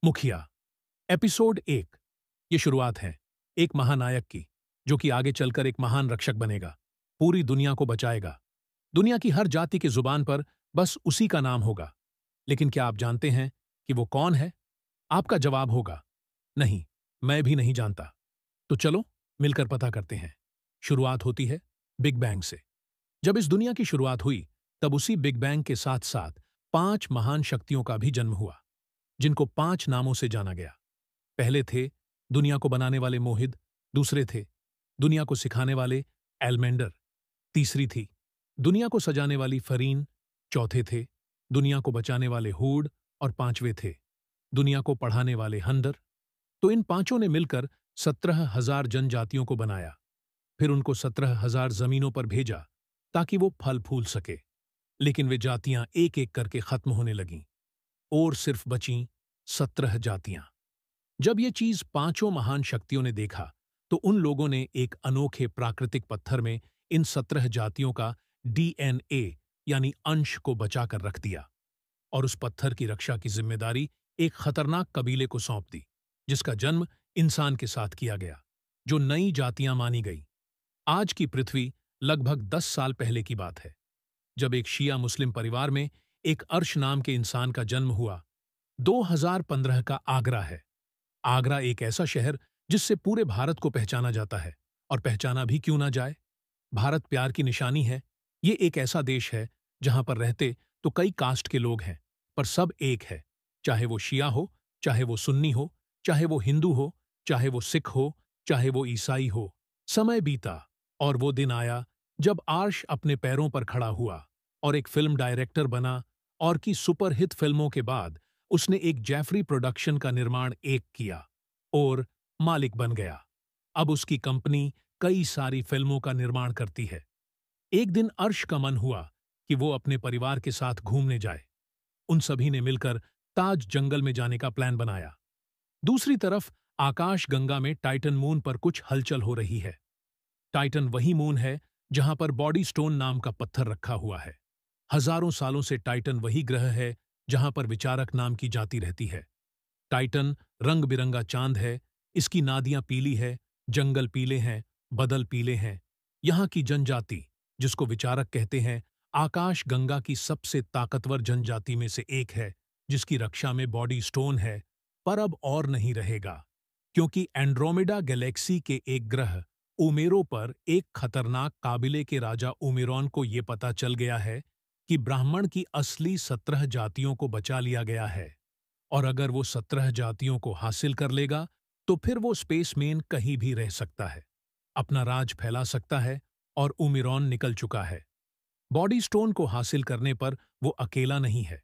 मुखिया एपिसोड 1। ये शुरुआत है एक महानायक की, जो कि आगे चलकर एक महान रक्षक बनेगा, पूरी दुनिया को बचाएगा। दुनिया की हर जाति की जुबान पर बस उसी का नाम होगा। लेकिन क्या आप जानते हैं कि वो कौन है? आपका जवाब होगा नहीं, मैं भी नहीं जानता। तो चलो मिलकर पता करते हैं। शुरुआत होती है बिग बैंग से। जब इस दुनिया की शुरुआत हुई, तब उसी बिग बैंग के साथ साथ 5 महान शक्तियों का भी जन्म हुआ, जिनको 5 नामों से जाना गया। पहले थे दुनिया को बनाने वाले मोहिद, दूसरे थे दुनिया को सिखाने वाले एलमेंडर, तीसरी थी दुनिया को सजाने वाली फरीन, चौथे थे दुनिया को बचाने वाले हूड और पांचवे थे दुनिया को पढ़ाने वाले हंदर। तो इन पांचों ने मिलकर 17,000 जनजातियों को बनाया। फिर उनको 17,000 जमीनों पर भेजा ताकि वो फल फूल सके। लेकिन वे जातियां एक एक करके खत्म होने लगीं और सिर्फ बचीं 17 जातियां। जब ये चीज पांचों महान शक्तियों ने देखा, तो उन लोगों ने एक अनोखे प्राकृतिक पत्थर में इन 17 जातियों का डीएनए यानी अंश को बचाकर रख दिया और उस पत्थर की रक्षा की जिम्मेदारी एक खतरनाक कबीले को सौंप दी, जिसका जन्म इंसान के साथ किया गया, जो नई जातियां मानी गई। आज की पृथ्वी लगभग 10 साल पहले की बात है, जब एक शिया मुस्लिम परिवार में एक अर्श नाम के इंसान का जन्म हुआ। 2015 का आगरा है। आगरा एक ऐसा शहर जिससे पूरे भारत को पहचाना जाता है, और पहचाना भी क्यों ना जाए। भारत प्यार की निशानी है। ये एक ऐसा देश है जहां पर रहते तो कई कास्ट के लोग हैं, पर सब एक है। चाहे वो शिया हो, चाहे वो सुन्नी हो, चाहे वो हिंदू हो, चाहे वो सिख हो, चाहे वो ईसाई हो। समय बीता और वो दिन आया जब आर्श अपने पैरों पर खड़ा हुआ और एक फिल्म डायरेक्टर बना, और की सुपरहिट फिल्मों के बाद उसने एक जैफरी प्रोडक्शन का निर्माण किया और मालिक बन गया। अब उसकी कंपनी कई सारी फिल्मों का निर्माण करती है। एक दिन अर्श का मन हुआ कि वो अपने परिवार के साथ घूमने जाए। उन सभी ने मिलकर ताज जंगल में जाने का प्लान बनाया। दूसरी तरफ आकाश गंगा में टाइटन मून पर कुछ हलचल हो रही है। टाइटन वही मून है जहां पर बॉडी स्टोन नाम का पत्थर रखा हुआ है। हजारों सालों से टाइटन वही ग्रह है जहां पर विचारक नाम की जाति रहती है। टाइटन रंग बिरंगा चांद है, इसकी नादियां पीली है, जंगल पीले हैं, बदल पीले हैं। यहाँ की जनजाति, जिसको विचारक कहते हैं, आकाश गंगा की सबसे ताकतवर जनजाति में से एक है, जिसकी रक्षा में बॉडी स्टोन है। पर अब और नहीं रहेगा, क्योंकि एंड्रोमेडा गैलेक्सी के एक ग्रह उमेरो पर एक खतरनाक काबिले के राजा उमेरॉन को ये पता चल गया है कि ब्राह्मण की असली 17 जातियों को बचा लिया गया है, और अगर वो 17 जातियों को हासिल कर लेगा तो फिर वो स्पेसमैन कहीं भी रह सकता है, अपना राज फैला सकता है। और उमिरॉन निकल चुका है। बॉडी स्टोन को हासिल करने पर वो अकेला नहीं है।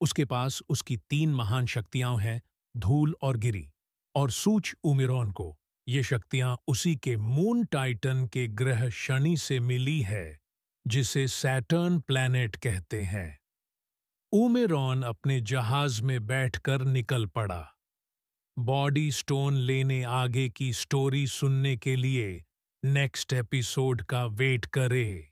उसके पास उसकी 3 महान शक्तियां हैं, धूल और गिरी और सूच। उमिरॉन को ये शक्तियां उसी के मून टाइटन के ग्रह शनि से मिली है, जिसे सैटर्न प्लैनेट कहते हैं। उमेरॉन अपने जहाज में बैठकर निकल पड़ा। बॉडी स्टोन लेने आगे की स्टोरी सुनने के लिए नेक्स्ट एपिसोड का वेट करे।